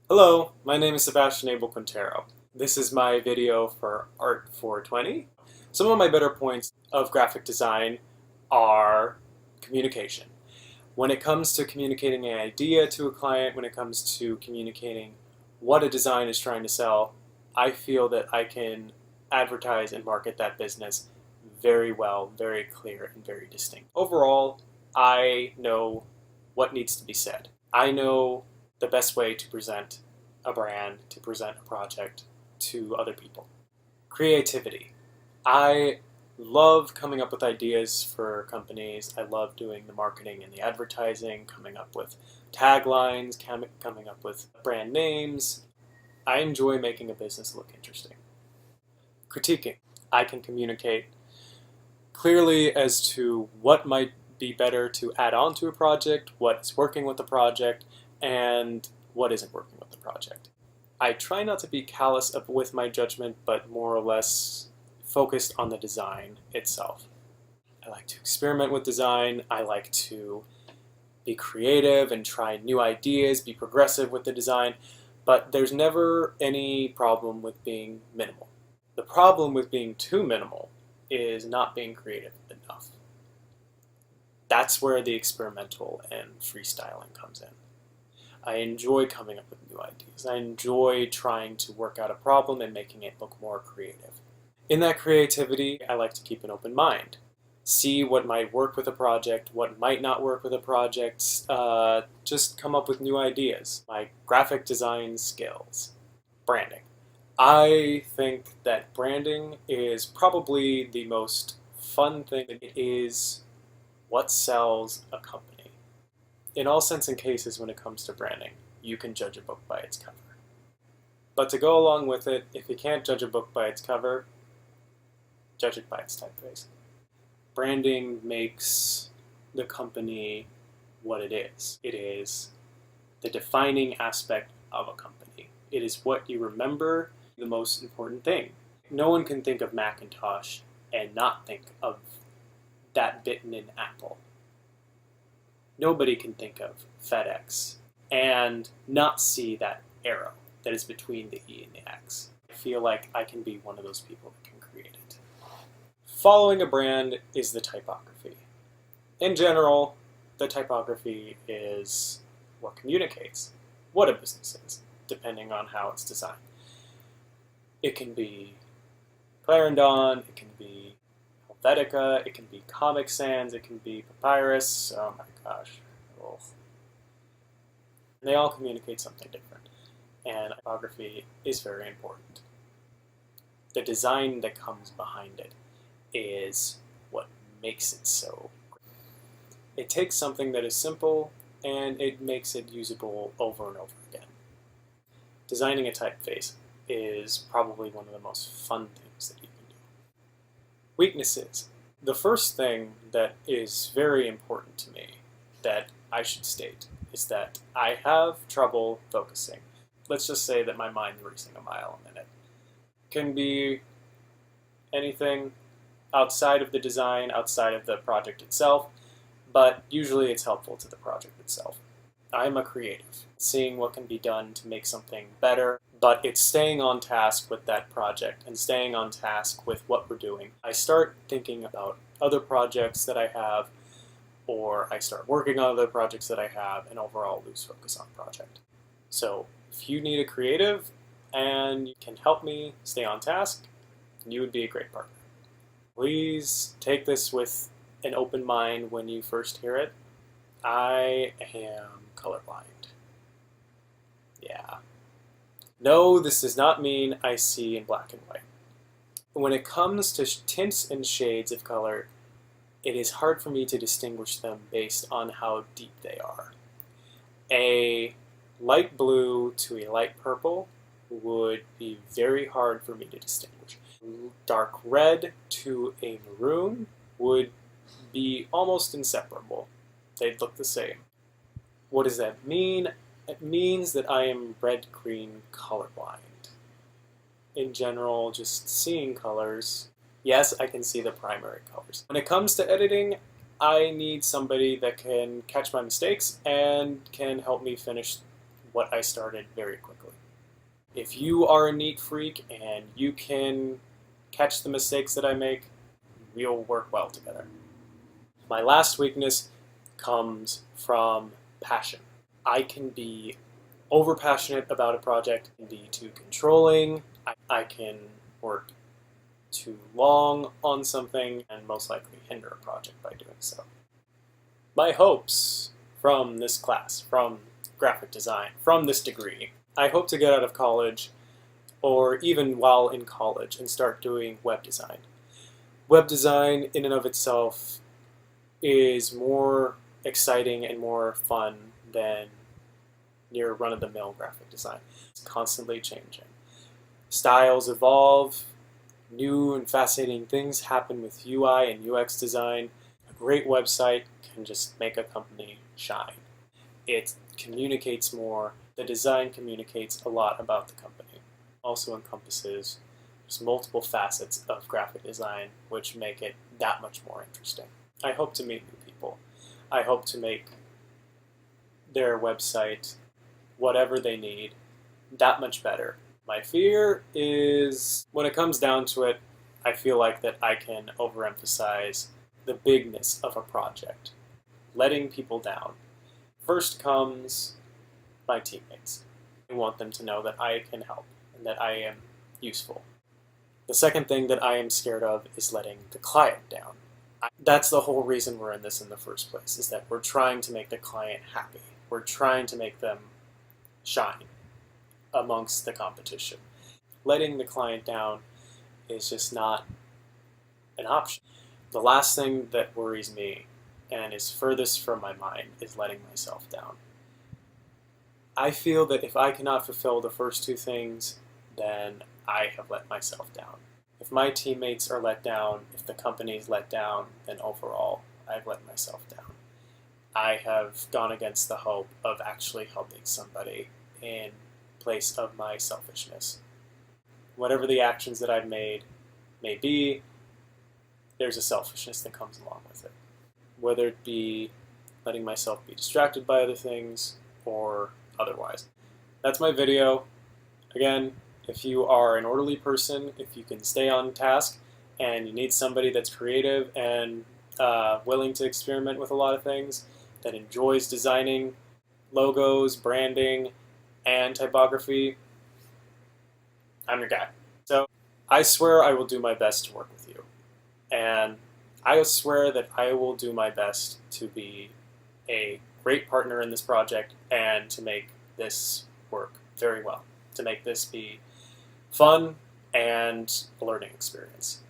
Hello, my name is Sebastian Abel Quintero. This is my video for ART420. Some of my better points of graphic design are communication. When it comes to communicating an idea to a client, when it comes to communicating what a design is trying to sell, I feel that I can advertise and market that business very well, very clear, and very distinct. Overall, I know what needs to be said. I know the best way to present a brand, to present a project to other people. Creativity. I love coming up with ideas for companies. I love doing the marketing and the advertising, coming up with taglines, coming up with brand names. I enjoy making a business look interesting. Critiquing. I can communicate clearly as to what might be better to add on to a project, what is working with the project, and what isn't working with the project. I try not to be callous with my judgment, but more or less focused on the design itself. I like to experiment with design. I like to be creative and try new ideas, be progressive with the design, but there's never any problem with being minimal. The problem with being too minimal is not being creative enough. That's where the experimental and freestyling comes in. I enjoy coming up with new ideas. I enjoy trying to work out a problem and making it look more creative. In that creativity, I like to keep an open mind. See what might work with a project, what might not work with a project, just come up with new ideas. My graphic design skills. Branding. I think that branding is probably the most fun thing. It is what sells a company. In all sense and cases when it comes to branding, you can judge a book by its cover. But to go along with it, if you can't judge a book by its cover, judge it by its typeface. Branding makes the company what it is. It is the defining aspect of a company. It is what you remember, the most important thing. No one can think of Macintosh and not think of that bitten in Apple. Nobody can think of FedEx and not see that arrow that is between the E and the X. I feel like I can be one of those people that can create it. Following a brand is the typography. In general, the typography is what communicates what a business is, depending on how it's designed. It can be Clarendon, it can be Helvetica, it can be Comic Sans, it can be Papyrus. Oh my gosh. Oh. And they all communicate something different. And typography is very important. The design that comes behind it is what makes it so. It takes something that is simple and it makes it usable over and over again. Designing a typeface is probably one of the most fun things that you can do. Weaknesses. The first thing that is very important to me that I should state is that I have trouble focusing. Let's just say that my mind's racing a mile a minute. It can be anything outside of the design, outside of the project itself, but usually it's helpful to the project itself. I'm a creative, seeing what can be done to make something better, but it's staying on task with that project and staying on task with what we're doing. I start thinking about other projects that I have, or I start working on other projects that I have, and overall lose focus on project. So if you need a creative and you can help me stay on task, you would be a great partner. Please take this with an open mind when you first hear it. I am colorblind. Yeah. No, this does not mean I see in black and white. When it comes to tints and shades of color, it is hard for me to distinguish them based on how deep they are. A light blue to a light purple would be very hard for me to distinguish. Dark red to a maroon would be almost inseparable. They'd look the same. What does that mean? It means that I am red-green colorblind. In general, just seeing colors, yes, I can see the primary colors. When it comes to editing, I need somebody that can catch my mistakes and can help me finish what I started very quickly. If you are a neat freak and you can catch the mistakes that I make, we'll work well together. My last weakness comes from passion. I can be over-passionate about a project, and be too controlling. I can work too long on something and most likely hinder a project by doing so. My hopes from this class, from graphic design, from this degree, I hope to get out of college, or even while in college, and start doing web design. Web design in and of itself is more exciting and more fun than near run-of-the-mill graphic design. It's constantly changing. Styles evolve, new and fascinating things happen with UI and UX design. A great website can just make a company shine. It communicates more. The design communicates a lot about the company. Also encompasses just multiple facets of graphic design, which make it that much more interesting. I hope to meet new people. I hope to make their website, whatever they need, that much better. My fear is, when it comes down to it, I feel like that I can overemphasize the bigness of a project, letting people down. First comes my teammates. I want them to know that I can help and that I am useful. The second thing that I am scared of is letting the client down. That's the whole reason we're in this in the first place, is that we're trying to make the client happy. We're trying to make them shine amongst the competition. Letting the client down is just not an option. The last thing that worries me and is furthest from my mind is letting myself down. I feel that if I cannot fulfill the first two things, then I have let myself down. If my teammates are let down, if the company is let down, then overall, I've let myself down. I have gone against the hope of actually helping somebody in place of my selfishness. Whatever the actions that I've made may be, there's a selfishness that comes along with it. Whether it be letting myself be distracted by other things or otherwise. That's my video. Again, if you are an orderly person, if you can stay on task, and you need somebody that's creative and willing to experiment with a lot of things, that enjoys designing logos, branding, and typography, I'm your guy. So I swear I will do my best to work with you. And I swear that I will do my best to be a great partner in this project and to make this work very well, to make this be fun and a learning experience.